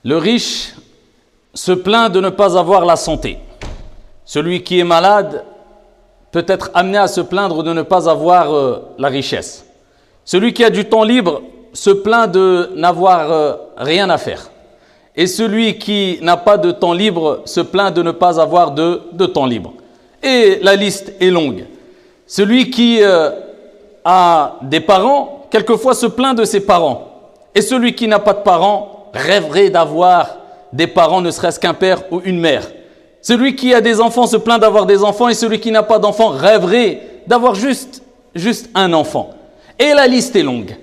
Le riche se plaint de ne pas avoir la santé. Celui qui est malade peut être amené à se plaindre de ne pas avoir la richesse. Celui qui a du temps libre se plaint de n'avoir rien à faire. Et celui qui n'a pas de temps libre se plaint de ne pas avoir de temps libre. Et la liste est longue. Celui qui a des parents, quelquefois se plaint de ses parents. Et celui qui n'a pas de parents rêverait d'avoir des parents, ne serait-ce qu'un père ou une mère. Celui qui a des enfants se plaint d'avoir des enfants et celui qui n'a pas d'enfants rêverait d'avoir juste un enfant. Et la liste est longue.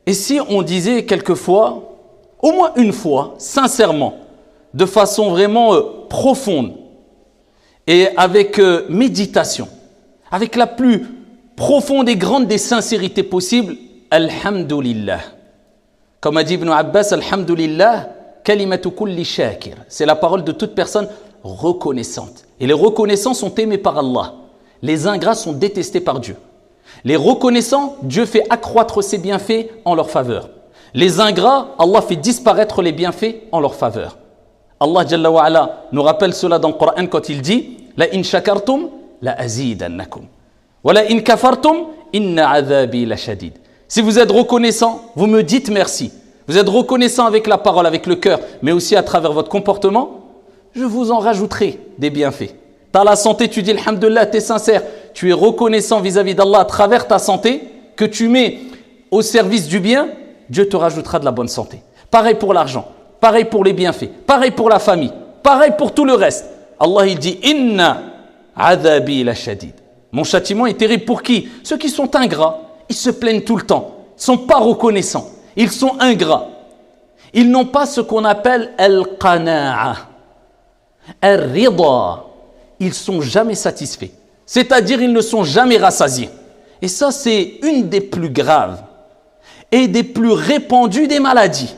Et si on disait quelquefois, au moins une fois, sincèrement, de façon vraiment profonde et avec méditation, avec la plus profonde et grande des sincérités possibles, Alhamdulillah. Comme a dit Ibn Abbas, Alhamdulillah, kalimatu kulli shakir. C'est la parole de toute personne reconnaissante. Et les reconnaissants sont aimés par Allah. Les ingrats sont détestés par Dieu. Les reconnaissants, Dieu fait accroître ses bienfaits en leur faveur. Les ingrats, Allah fait disparaître les bienfaits en leur faveur. Allah Jalla wa Ala nous rappelle cela dans le Coran quand il dit « La in shakartum, la azidannakum. Wa la in kafartum, inna adhabi la shadid. » Si vous êtes reconnaissant, vous me dites merci. Vous êtes reconnaissant avec la parole, avec le cœur, mais aussi à travers votre comportement, je vous en rajouterai des bienfaits. Tu as la santé, tu dis Alhamdulillah, tu es sincère, tu es reconnaissant vis-à-vis d'Allah à travers ta santé, que tu mets au service du bien, Dieu te rajoutera de la bonne santé. Pareil pour l'argent, pareil pour les bienfaits, pareil pour la famille, pareil pour tout le reste. Allah il dit Inna adhabi la shadid. Mon châtiment est terrible pour qui? Ceux qui sont ingrats, ils se plaignent tout le temps, ils ne sont pas reconnaissants, ils sont ingrats. Ils n'ont pas ce qu'on appelle al-qana'a, al-rida. Ils ne sont jamais satisfaits, c'est-à-dire ils ne sont jamais rassasiés. Et ça, c'est une des plus graves et des plus répandues des maladies.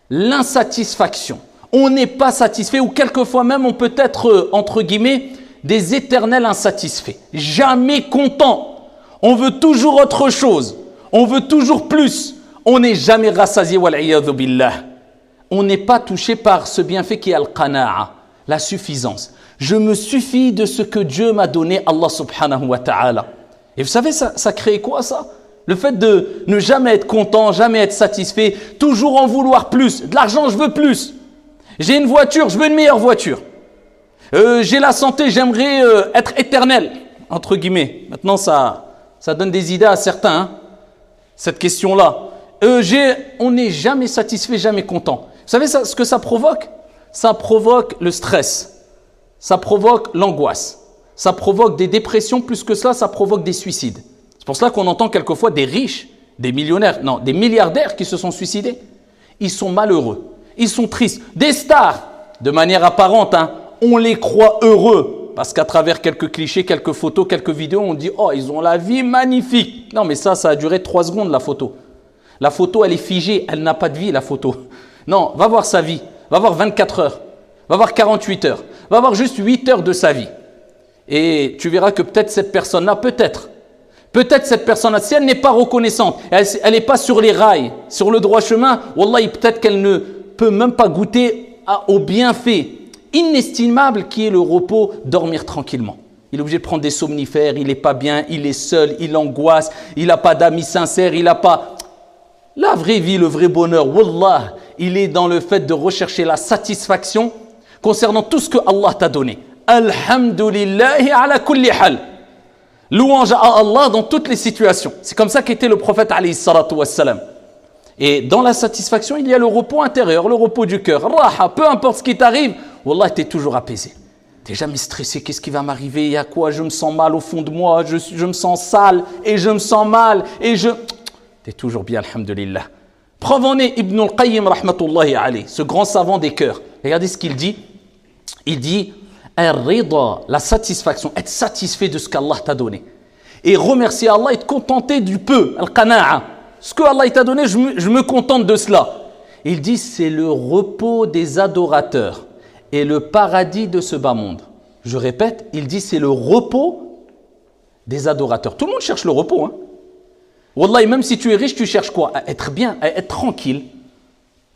L'insatisfaction. On n'est pas satisfait ou quelquefois même on peut être, entre guillemets, des éternels insatisfaits. Jamais content. On veut toujours autre chose. On veut toujours plus. On n'est jamais rassasié, wal'iyadhu billah. On n'est pas touché par ce bienfait qui est al-qana'a, la suffisance. Je me suffis de ce que Dieu m'a donné, Allah subhanahu wa ta'ala. Et vous savez, ça crée quoi ça? Le fait de ne jamais être content, jamais être satisfait, toujours en vouloir plus. De l'argent, je veux plus. J'ai une voiture, je veux une meilleure voiture. J'ai la santé, j'aimerais être éternel, entre guillemets. Maintenant, ça donne des idées à certains, hein, cette question-là. On n'est jamais satisfait, jamais content. Vous savez ce que ça provoque? Ça provoque le stress. Ça provoque l'angoisse. Ça provoque des dépressions. Plus que cela, ça provoque des suicides. C'est pour cela qu'on entend quelquefois des riches, des millionnaires, non, des milliardaires qui se sont suicidés. Ils sont malheureux. Ils sont tristes. Des stars, de manière apparente, hein, on les croit heureux. Parce qu'à travers quelques clichés, quelques photos, quelques vidéos, on dit « Oh, ils ont la vie magnifique !» Non, mais ça a duré 3 secondes, la photo. La photo, elle est figée, elle n'a pas de vie, la photo. Non, va voir sa vie. Va voir 24 heures. Va voir 48 heures. Va voir juste 8 heures de sa vie. Et tu verras que peut-être cette personne-là, peut-être cette personne-là, si elle n'est pas reconnaissante, elle n'est pas sur les rails, sur le droit chemin, wallahi, peut-être qu'elle ne peut même pas goûter au bienfait inestimable qui est le repos, dormir tranquillement. Il est obligé de prendre des somnifères, il n'est pas bien, il est seul, il angoisse, il n'a pas d'amis sincères, il n'a pas... La vraie vie, le vrai bonheur, wallah, il est dans le fait de rechercher la satisfaction concernant tout ce que Allah t'a donné. Alhamdulillahi ala kulli hal. Louange à Allah dans toutes les situations. C'est comme ça qu'était le prophète alayhi salatu wassalam. Et dans la satisfaction, il y a le repos intérieur, le repos du cœur. Raha, peu importe ce qui t'arrive, wallah, tu es toujours apaisé. Tu n'es jamais stressé, qu'est-ce qui va m'arriver, il y a quoi, je me sens mal au fond de moi, je me sens sale et je me sens mal et je... Tu es toujours bien, alhamdulillah. Preuve en est Ibn al-Qayyim, rahmatullahi alayhi, ce grand savant des cœurs. Regardez ce qu'il dit. Il dit, ar-rida, la satisfaction, être satisfait de ce qu'Allah t'a donné. Et remercier Allah et te contenter du peu, al-qana'a. Ce que Allah t'a donné, je me contente de cela. Il dit, c'est le repos des adorateurs et le paradis de ce bas monde. Je répète, il dit, c'est le repos des adorateurs. Tout le monde cherche le repos, hein. Wallahi, même si tu es riche, tu cherches quoi? À être bien, à être tranquille,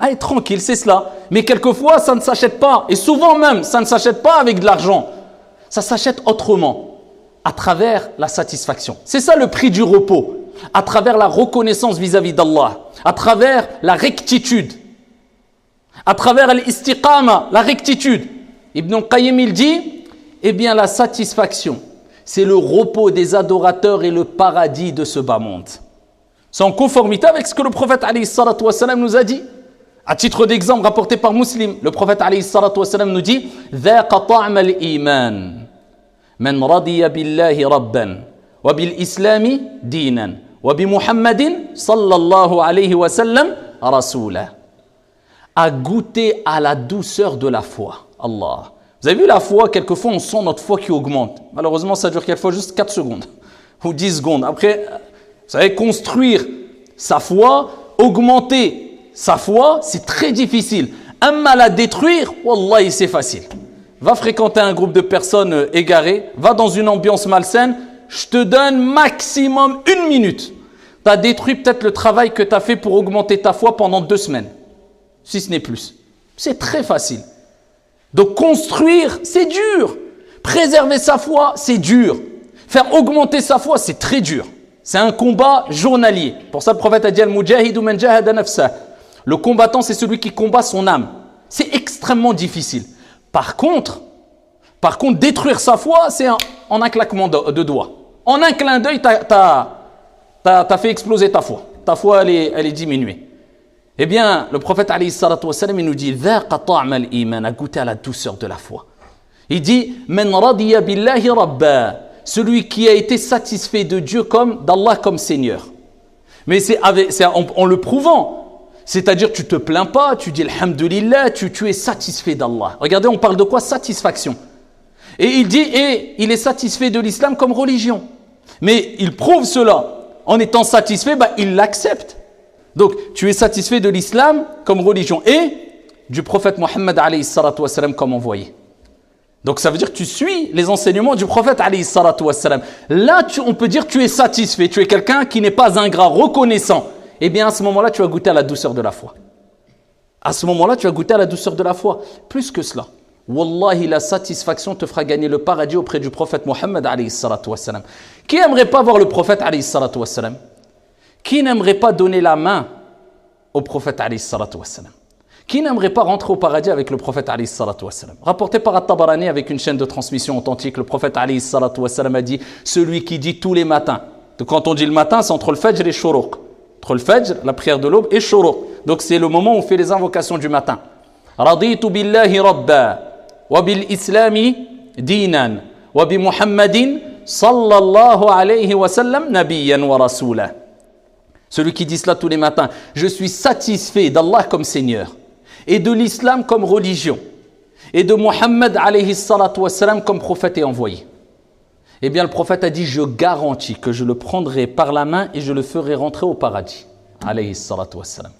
Allez, tranquille, c'est cela. Mais quelquefois, ça ne s'achète pas. Et souvent même, ça ne s'achète pas avec de l'argent. Ça s'achète autrement, à travers la satisfaction. C'est ça le prix du repos. À travers la reconnaissance vis-à-vis d'Allah. À travers la rectitude. À travers l'istiqama, la rectitude. Ibn al-Qayyim, il dit, eh bien la satisfaction, c'est le repos des adorateurs et le paradis de ce bas monde. C'est en conformité avec ce que le prophète alayhi salatu wassalam nous a dit. À titre d'exemple, rapporté par Muslim, le prophète alayhi salatu wassalam nous dit ذَاقَ طَعْمَ الْإِيمَانِ مَنْ رَضِيَ بِاللَّهِ رَبًّا وَبِالْإِسْلَامِ دِينًا وَبِمُحَمَّدٍ صَلَّى اللَّهُ عَلَيْهِ وَسَلَّمَ رَسُولًا. À goûter à la douceur de la foi. Allah. Vous avez vu la foi, quelquefois on sent notre foi qui augmente. Malheureusement, ça dure quelquefois juste 4 secondes ou 10 secondes. Après, vous savez, construire sa foi, augmenter sa foi, c'est très difficile. Amma la détruire, wallahi, c'est facile. Va fréquenter un groupe de personnes égarées, va dans une ambiance malsaine, je te donne maximum 1 minute. Tu as détruit peut-être le travail que tu as fait pour augmenter ta foi pendant 2 semaines, si ce n'est plus. C'est très facile. Donc construire, c'est dur. Préserver sa foi, c'est dur. Faire augmenter sa foi, c'est très dur. C'est un combat journalier. Pour ça, le prophète a dit Al-Mujahidu man jahada nafsah. Le combattant, c'est celui qui combat son âme. C'est extrêmement difficile. Par contre, détruire sa foi, c'est en un claquement de doigts. En un clin d'œil, t'as fait exploser ta foi. Ta foi, elle est diminuée. Eh bien, le prophète alayhi salatu wassalam, il nous dit ذَاقَ طَعْمَ الْإِيمَانِ, à goûter à la douceur de la foi. Il dit مَنْ رَضِيَ بِاللَّهِ رَبًّا, celui qui a été satisfait de Dieu d'Allah comme Seigneur. Mais c'est en le prouvant. C'est-à-dire, tu ne te plains pas, tu dis Alhamdulillah, tu es satisfait d'Allah. Regardez, on parle de quoi? Satisfaction. Et il dit, et il est satisfait de l'islam comme religion. Mais il prouve cela. En étant satisfait, il l'accepte. Donc, tu es satisfait de l'islam comme religion et du prophète Mohammed alayhi salatu wassalam comme envoyé. Donc, ça veut dire que tu suis les enseignements du prophète alayhi salatu wassalam. Là, on peut dire que tu es satisfait. Tu es quelqu'un qui n'est pas ingrat, reconnaissant. Eh bien, à ce moment-là, tu vas goûter à la douceur de la foi. À ce moment-là, tu vas goûter à la douceur de la foi. Plus que cela. Wallahi, la satisfaction te fera gagner le paradis auprès du prophète Mohammed alayhi salatu wassalam. Qui n'aimerait pas voir le prophète alayhi salatu wassalam? Qui n'aimerait pas donner la main au prophète alayhi salatu wassalam? Qui n'aimerait pas rentrer au paradis avec le prophète alayhi salatu wassalam? Rapporté par At-Tabarani avec une chaîne de transmission authentique, le prophète alayhi salatu wassalam a dit celui qui dit tous les matins. Donc, quand on dit le matin, c'est entre le fajr et le shuruq. Entre le fajr, la prière de l'aube, et shuruq. Donc c'est le moment où on fait les invocations du matin. Raditu billahi rabba, wa bil islami dinan, wa bi Muhammadin sallallahu alayhi wa sallam nabiyyan wa rasula. Celui qui dit cela tous les matins, je suis satisfait d'Allah comme Seigneur, et de l'islam comme religion, et de Muhammad alayhi salatu wassalam comme prophète et envoyé. Eh bien, le prophète a dit, je garantis que je le prendrai par la main et je le ferai rentrer au paradis. Alayhi salatu wassalam.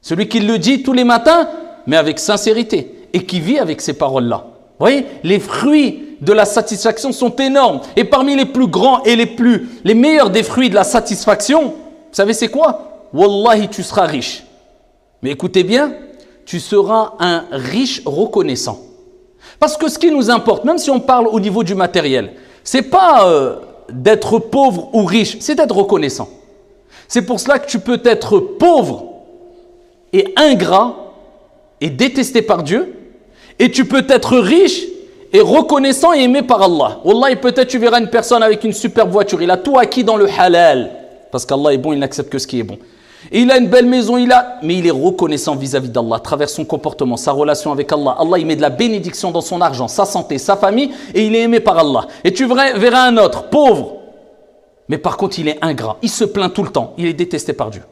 Celui qui le dit tous les matins, mais avec sincérité, et qui vit avec ces paroles-là. Vous voyez, les fruits de la satisfaction sont énormes. Et parmi les plus grands et les meilleurs des fruits de la satisfaction, vous savez c'est quoi? Wallahi, tu seras riche. Mais écoutez bien, tu seras un riche reconnaissant. Parce que ce qui nous importe, même si on parle au niveau du matériel, c'est pas d'être pauvre ou riche, c'est d'être reconnaissant. C'est pour cela que tu peux être pauvre et ingrat et détesté par Dieu, et tu peux être riche et reconnaissant et aimé par Allah. Wallahi, peut-être tu verras une personne avec une superbe voiture, il a tout acquis dans le halal, parce qu'Allah est bon, il n'accepte que ce qui est bon. Et il a une belle maison, mais il est reconnaissant vis-à-vis d'Allah, à travers son comportement, sa relation avec Allah. Allah, il met de la bénédiction dans son argent, sa santé, sa famille, et il est aimé par Allah. Et tu verras un autre, pauvre, mais par contre, il est ingrat, il se plaint tout le temps, il est détesté par Dieu.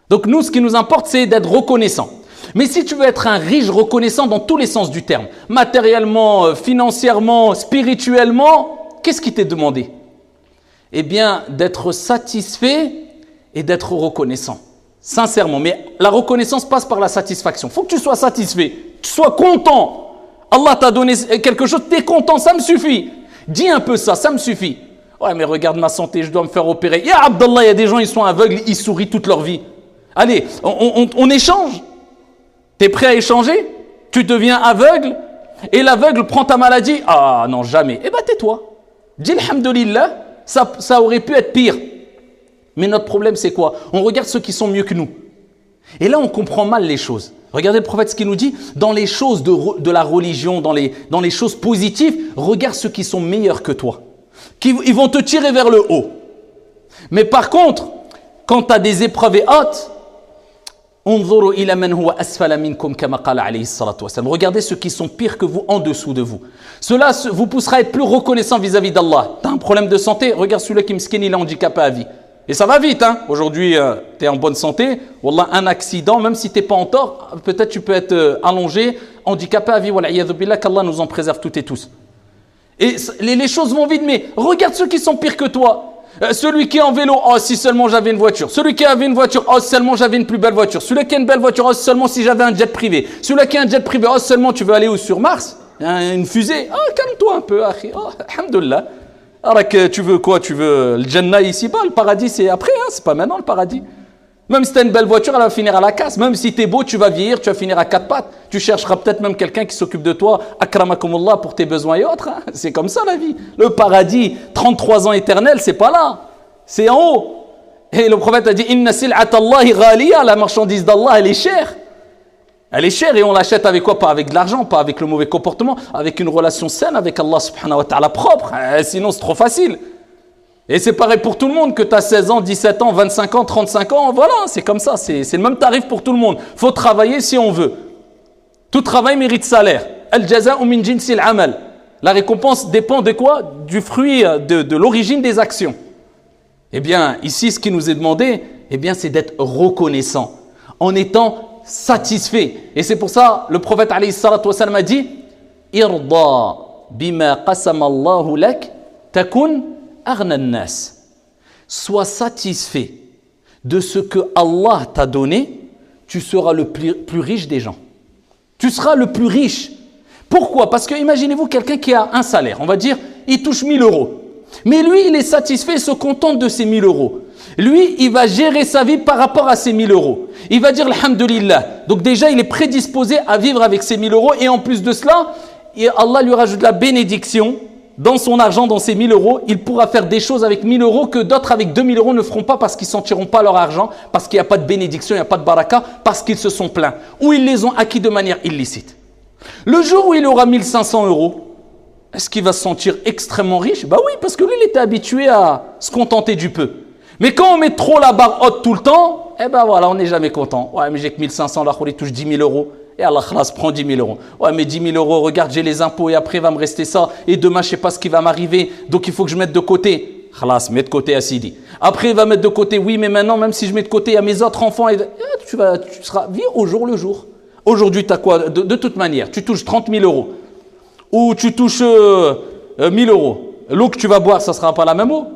Donc nous, ce qui nous importe, c'est d'être reconnaissant. Mais si tu veux être un riche reconnaissant dans tous les sens du terme, matériellement, financièrement, spirituellement, qu'est-ce qui t'est demandé? Eh bien, d'être satisfait et d'être reconnaissant, sincèrement. Mais la reconnaissance passe par la satisfaction. Il faut que tu sois satisfait, tu sois content. Allah t'a donné quelque chose, tu es content, ça me suffit. Dis un peu ça me suffit. Ouais, mais regarde ma santé, je dois me faire opérer. Ya Abdallah, il y a des gens, ils sont aveugles, ils sourient toute leur vie. Allez, on échange. T'es prêt à échanger? Tu deviens aveugle et l'aveugle prend ta maladie? Ah non, jamais. Eh bien, tais-toi. Dis alhamdoulilah, ça aurait pu être pire. Mais notre problème, c'est quoi? On regarde ceux qui sont mieux que nous. Et là, on comprend mal les choses. Regardez le prophète ce qu'il nous dit. Dans les choses de la religion, dans les choses positives, regarde ceux qui sont meilleurs que toi. Ils vont te tirer vers le haut. Mais par contre, quand tu as des épreuves hautes, regardez ceux qui sont pires que vous en dessous de vous. Cela vous poussera à être plus reconnaissant vis-à-vis d'Allah. Tu as un problème de santé, regarde celui-là qui miskin, il est handicapé à vie. Et ça va vite, hein. Aujourd'hui, tu es en bonne santé. Wallah, un accident, même si tu n'es pas en tort, peut-être tu peux être allongé, handicapé à vie. Wallah, qu'Allah nous en préserve toutes et tous. Et les choses vont vite, mais regarde ceux qui sont pires que toi. Celui qui est en vélo, oh si seulement j'avais une voiture. Celui qui avait une voiture, oh seulement j'avais une plus belle voiture. Celui qui a une belle voiture, oh seulement si j'avais un jet privé. Celui qui a un jet privé, oh seulement tu veux aller où sur Mars? Une fusée? Oh calme-toi un peu, akhi. Oh, alhamdoulilah. Alors que tu veux quoi? Tu veux le Jannah ici-bas? Le paradis c'est après, hein? C'est pas maintenant le paradis. Même si tu as une belle voiture, elle va finir à la casse. Même si tu es beau, tu vas vieillir, tu vas finir à quatre pattes. Tu chercheras peut-être même quelqu'un qui s'occupe de toi, akramakumullah, pour tes besoins et autres. Hein? C'est comme ça la vie. Le paradis, 33 ans éternels, c'est pas là. C'est en haut. Et le prophète a dit Inna sil'atallahi ghaliya, la marchandise d'Allah, elle est chère. Elle est chère et on l'achète avec quoi? Pas avec de l'argent, pas avec le mauvais comportement, avec une relation saine avec Allah subhanahu wa ta'ala propre. Sinon, c'est trop facile. Et c'est pareil pour tout le monde, que tu as 16 ans, 17 ans, 25 ans, 35 ans, voilà, c'est comme ça, c'est le même tarif pour tout le monde. Il faut travailler si on veut. Tout travail mérite salaire. Al-jaza'u min jinsil amal. La récompense dépend de quoi? Du fruit, de l'origine des actions. Eh bien, ici, ce qui nous est demandé, eh bien, c'est d'être reconnaissant, en étant satisfait. Et c'est pour ça, le prophète alayhi salatu wa sallam a dit Irda bima qasama Allahu lak takun aghna an-nas. Sois satisfait de ce que Allah t'a donné, tu seras le plus riche des gens. Tu seras le plus riche. Pourquoi? Parce que imaginez-vous quelqu'un qui a un salaire, on va dire, il touche 1000 euros. Mais lui, il est satisfait et se contente de ces 1000 euros. Lui, il va gérer sa vie par rapport à ces 1000 euros. Il va dire alhamdulillah. Donc déjà, il est prédisposé à vivre avec ces 1000 euros. Et en plus de cela, Allah lui rajoute la bénédiction dans son argent, dans ces 1000 euros. Il pourra faire des choses avec 1000 euros que d'autres avec 2000 euros ne feront pas parce qu'ils ne sentiront pas leur argent, parce qu'il n'y a pas de bénédiction, il n'y a pas de baraka, parce qu'ils se sont plaints. Ou ils les ont acquis de manière illicite. Le jour où il aura 1500 euros, est-ce qu'il va se sentir extrêmement riche? Bah oui, parce que lui, il était habitué à se contenter du peu. Mais quand on met trop la barre haute tout le temps, eh ben voilà, on n'est jamais content. Ouais, mais j'ai que 1500, là, il touche 10 000 euros. Et Allah khalas prend 10 000 euros. Ouais, mais 10 000 euros, regarde, j'ai les impôts et après, il va me rester ça. Et demain, je ne sais pas ce qui va m'arriver. Donc, il faut que je mette de côté. Khalas, mets de côté Assidi. Après, il va mettre de côté. Oui, mais maintenant, même si je mets de côté, il y a mes autres enfants. Et tu seras, vis au jour le jour. Aujourd'hui, tu as quoi? De toute manière, tu touches 30 000 euros. Ou tu touches 1000 euros. L'eau que tu vas boire, ça ne sera pas la même eau.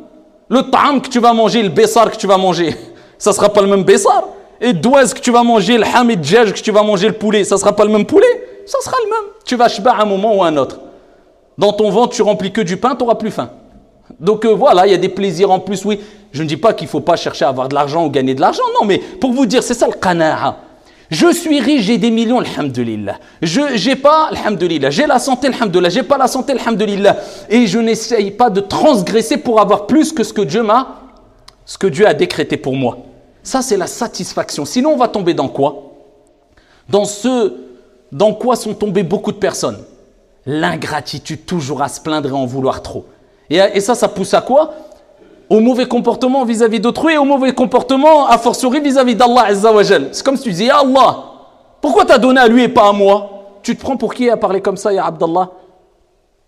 Le ta'am que tu vas manger, le bessar que tu vas manger, ça ne sera pas le même bessar. Et douez que tu vas manger, le hamid djaj que tu vas manger, le poulet, ça ne sera pas le même poulet. Ça sera le même. Tu vas shba à un moment ou à un autre. Dans ton ventre, tu remplis que du pain, tu n'auras plus faim. Donc voilà, il y a des plaisirs en plus, oui. Je ne dis pas qu'il ne faut pas chercher à avoir de l'argent ou gagner de l'argent. Non, mais pour vous dire, c'est ça le qana'a. Je suis riche, j'ai des millions, alhamdulillah. J'ai pas, alhamdulillah. J'ai la santé, alhamdulillah. J'ai pas la santé, alhamdulillah. Et je n'essaye pas de transgresser pour avoir plus que ce que Dieu a décrété pour moi. Ça, c'est la satisfaction. Sinon, on va tomber dans quoi? Dans quoi sont tombées beaucoup de personnes? L'ingratitude, toujours à se plaindre et en vouloir trop. Et ça pousse à quoi? Au mauvais comportement vis-à-vis d'autrui et au mauvais comportement, a fortiori, vis-à-vis d'Allah Azza wa Jal. C'est comme si tu disais, ya Allah, pourquoi t'as donné à lui et pas à moi? Tu te prends pour qui à parler comme ça, ya Abdallah?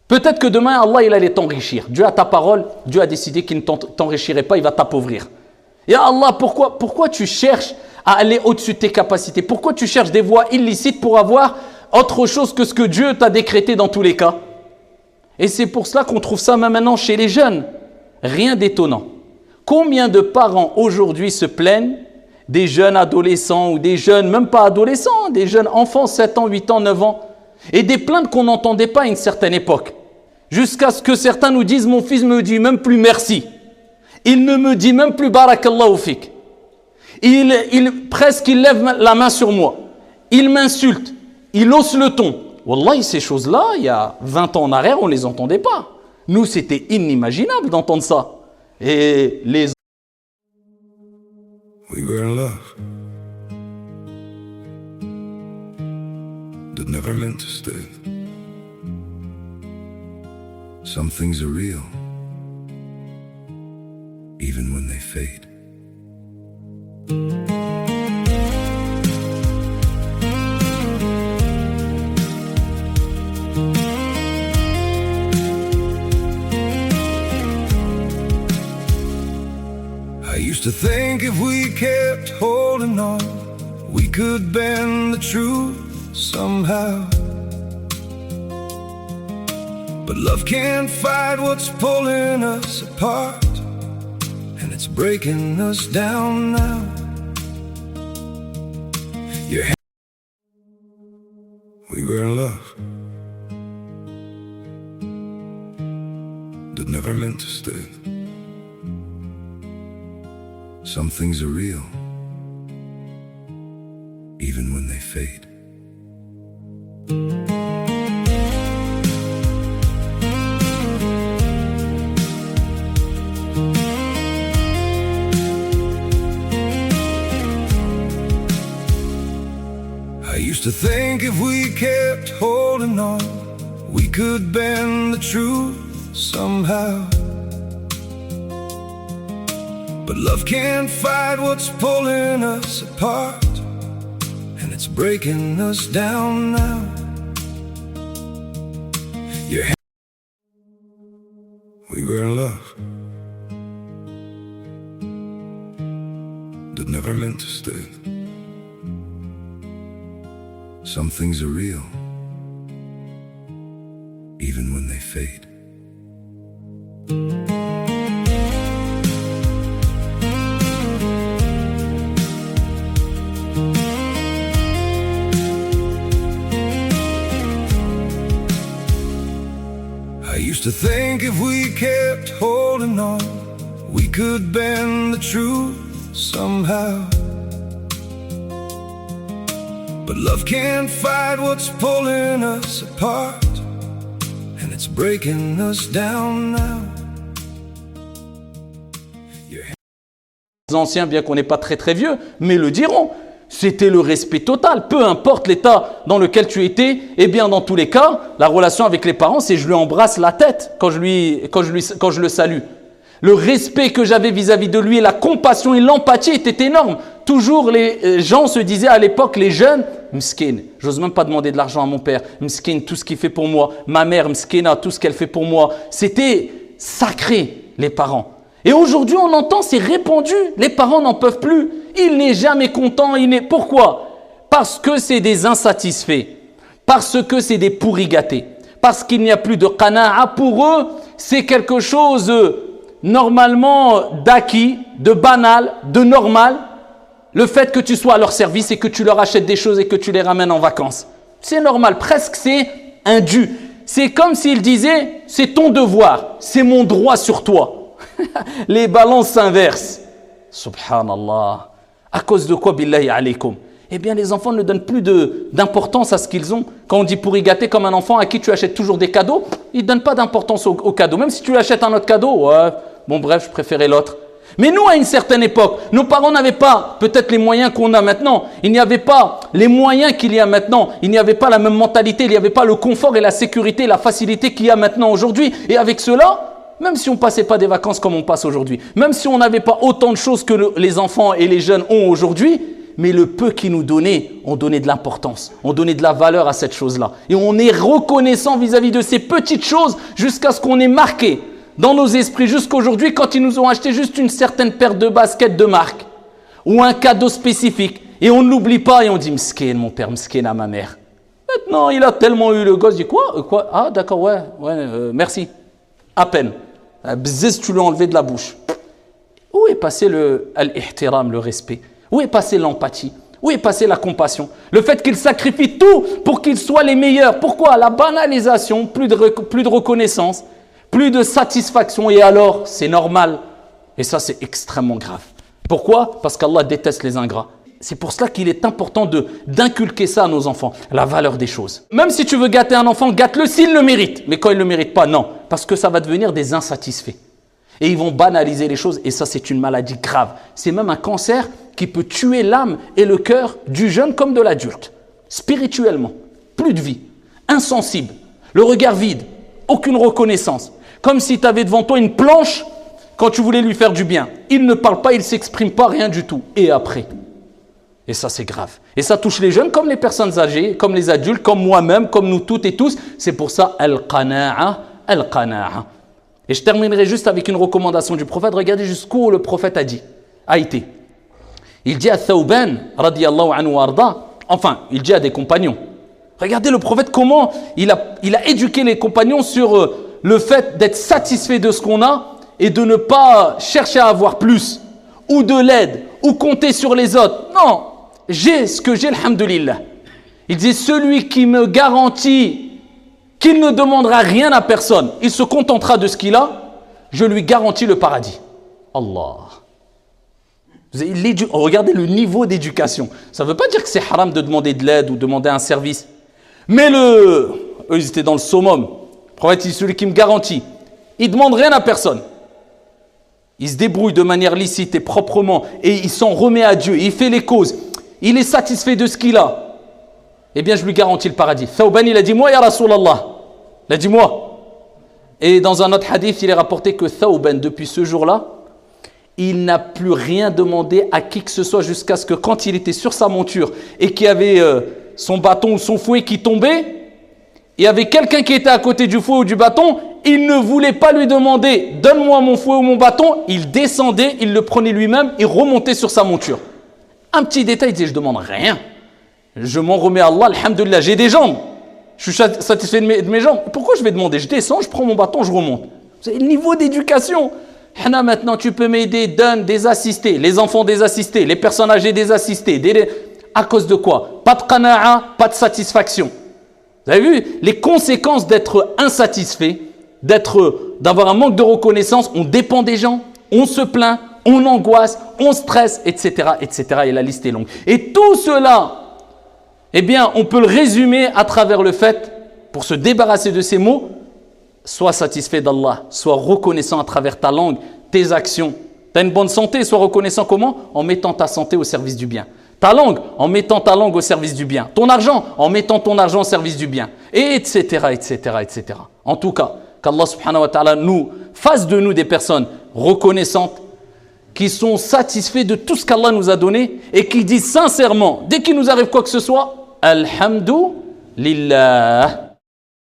Peut-être que demain, Allah, il allait t'enrichir. Dieu a ta parole, Dieu a décidé qu'il ne t'enrichirait pas, il va t'appauvrir. Ya Allah, pourquoi tu cherches à aller au-dessus de tes capacités? Pourquoi tu cherches des voies illicites pour avoir autre chose que ce que Dieu t'a décrété dans tous les cas? Et c'est pour cela qu'on trouve ça même maintenant chez les jeunes. Rien d'étonnant. Combien de parents aujourd'hui se plaignent des jeunes adolescents ou des jeunes, même pas adolescents, des jeunes enfants, 7 ans, 8 ans, 9 ans, et des plaintes qu'on n'entendait pas à une certaine époque. Jusqu'à ce que certains nous disent, mon fils me dit même plus merci. Il ne me dit même plus barakallahu fik. Presque il lève la main sur moi. il m'insulte, il hausse le ton. Wallahi, ces choses-là, il y a 20 ans en arrière, on ne les entendait pas. Nous, c'était inimaginable d'entendre ça. Et les... We were in love, that never meant to stay. Some things are real, even when they fade. I used to think if we kept holding on, we could bend the truth somehow. But love can't fight what's pulling us apart, and it's breaking us down now. We were in love, that never meant to stay. Some things are real, even when they fade. I used to think if we kept holding on, we could bend the truth somehow. But love can't fight what's pulling us apart, and it's breaking us down now. We were in love, that never meant to stay. Some things are real, even when they fade. I used to think if we kept holding on, we could bend the truth somehow. But love can't fight what's pulling us apart, and it's breaking us down now. Les anciens, bien qu'on n'est pas très très vieux, mais le diront. C'était le respect total. Peu importe l'état dans lequel tu étais, eh bien dans tous les cas, la relation avec les parents, c'est je lui embrasse la tête quand je le salue. Le respect que j'avais vis-à-vis de lui et la compassion et l'empathie étaient énormes. Toujours les gens se disaient à l'époque, les jeunes, Mskin, j'ose même pas demander de l'argent à mon père. Mskin, tout ce qu'il fait pour moi. Ma mère, Mskina, tout ce qu'elle fait pour moi. C'était sacré, les parents. Et aujourd'hui, on entend, c'est répandu. Les parents n'en peuvent plus. Il n'est jamais content. Pourquoi? Parce que c'est des insatisfaits. Parce que c'est des pourris gâtés. Parce qu'il n'y a plus de qana'a. Pour eux, c'est quelque chose normalement d'acquis, de banal, de normal. Le fait que tu sois à leur service et que tu leur achètes des choses et que tu les ramènes en vacances. C'est normal. Presque c'est un dû. C'est comme s'ils disaient, c'est ton devoir. C'est mon droit sur toi. Les balances s'inversent. Subhanallah. À cause de quoi, billahi alaykum? Eh bien, les enfants ne donnent plus d'importance à ce qu'ils ont. Quand on dit pourri gâté comme un enfant à qui tu achètes toujours des cadeaux, il ne donne pas d'importance au cadeau. Même si tu lui achètes un autre cadeau, ouais, bon bref, je préférais l'autre. Mais nous, à une certaine époque, nos parents n'avaient pas peut-être les moyens qu'on a maintenant. Il n'y avait pas les moyens qu'il y a maintenant. Il n'y avait pas la même mentalité, il n'y avait pas le confort et la sécurité, la facilité qu'il y a maintenant aujourd'hui. Et avec cela, même si on ne passait pas des vacances comme on passe aujourd'hui, même si on n'avait pas autant de choses que les enfants et les jeunes ont aujourd'hui, mais le peu qu'ils nous donnaient, on donnait de l'importance, on donnait de la valeur à cette chose-là. Et on est reconnaissant vis-à-vis de ces petites choses jusqu'à ce qu'on ait marqué dans nos esprits jusqu'aujourd'hui quand ils nous ont acheté juste une certaine paire de baskets de marque ou un cadeau spécifique. Et on ne l'oublie pas et on dit « Mskin, mon père, Mskin à ma mère ». Maintenant, il a tellement eu le gosse, il dit « Quoi ? Ah d'accord, ouais, merci. » À peine. Bzzz, tu lui as enlevé de la bouche. Où est passé al-ihtiram, le respect? Où est passé l'empathie? Où est passé la compassion? Le fait qu'ils sacrifient tout pour qu'ils soient les meilleurs. Pourquoi? La banalisation, plus de reconnaissance, plus de satisfaction. Et alors, c'est normal. Et ça, c'est extrêmement grave. Pourquoi? Parce qu'Allah déteste les ingrats. c'est pour cela qu'il est important d'inculquer ça à nos enfants, la valeur des choses. Même si tu veux gâter un enfant, gâte-le s'il le mérite. Mais quand il ne le mérite pas, non. Parce que ça va devenir des insatisfaits. Et ils vont banaliser les choses. Et ça, c'est une maladie grave. C'est même un cancer qui peut tuer l'âme et le cœur du jeune comme de l'adulte. Spirituellement, plus de vie, insensible, le regard vide, aucune reconnaissance. Comme si tu avais devant toi une planche quand tu voulais lui faire du bien. Il ne parle pas, il ne s'exprime pas, rien du tout. Et après? Et ça, c'est grave. Et ça touche les jeunes comme les personnes âgées, comme les adultes, comme moi-même, comme nous toutes et tous. C'est pour ça, al-qana'a, al-qana'a. Et je terminerai juste avec une recommandation du prophète. Regardez jusqu'où le prophète a été. Il dit à Thawban, radiyallahu anhu arda, enfin, il dit à des compagnons. Regardez le prophète, comment il a éduqué les compagnons sur le fait d'être satisfait de ce qu'on a et de ne pas chercher à avoir plus, ou de l'aide, ou compter sur les autres. Non, j'ai ce que j'ai, alhamdulillah. Il dit, celui qui me garantit qu'il ne demandera rien à personne, il se contentera de ce qu'il a, je lui garantis le paradis. Allah. Regardez le niveau d'éducation. Ça ne veut pas dire que c'est haram de demander de l'aide ou demander un service. Mais eux, ils étaient dans le summum. Le prophète, c'est celui qui me garantit. Il ne demande rien à personne. Il se débrouille de manière licite et proprement et il s'en remet à Dieu. Il fait les causes. Il est satisfait de ce qu'il a. Eh bien, je lui garantis le paradis. Thawban, il a dit, moi, ya Rasulallah. Il a dit, moi. Et dans un autre hadith, il est rapporté que Thawban, depuis ce jour-là, il n'a plus rien demandé à qui que ce soit jusqu'à ce que quand il était sur sa monture et qu'il y avait son bâton ou son fouet qui tombait, il y avait quelqu'un qui était à côté du fouet ou du bâton, il ne voulait pas lui demander « donne-moi mon fouet ou mon bâton », il descendait, il le prenait lui-même et remontait sur sa monture. Un petit détail, il disait « je ne demande rien, je m'en remets à Allah, alhamdoulilah, j'ai des jambes, je suis satisfait de mes jambes, pourquoi je vais demander? Je descends, je prends mon bâton, je remonte. » C'est le niveau d'éducation. Maintenant, tu peux m'aider, donne des assistés, les enfants des assistés, les personnes âgées des assistés. À cause de quoi? Pas de qana'a, pas de satisfaction. Vous avez vu les conséquences d'être insatisfait, d'avoir un manque de reconnaissance? On dépend des gens, on se plaint, on angoisse, on stresse, etc., etc. Et la liste est longue. Et tout cela, eh bien, on peut le résumer à travers le fait, pour se débarrasser de ces mots, sois satisfait d'Allah, sois reconnaissant à travers ta langue, tes actions. Tu as une bonne santé, sois reconnaissant comment? En mettant ta santé au service du bien. Ta langue, en mettant ta langue au service du bien. Ton argent, en mettant ton argent au service du bien. Et etc., etc., etc. En tout cas, qu'Allah subhanahu wa ta'ala nous fasse de nous des personnes reconnaissantes, qui sont satisfaits de tout ce qu'Allah nous a donné et qui disent sincèrement, dès qu'il nous arrive quoi que ce soit, Alhamdulillah.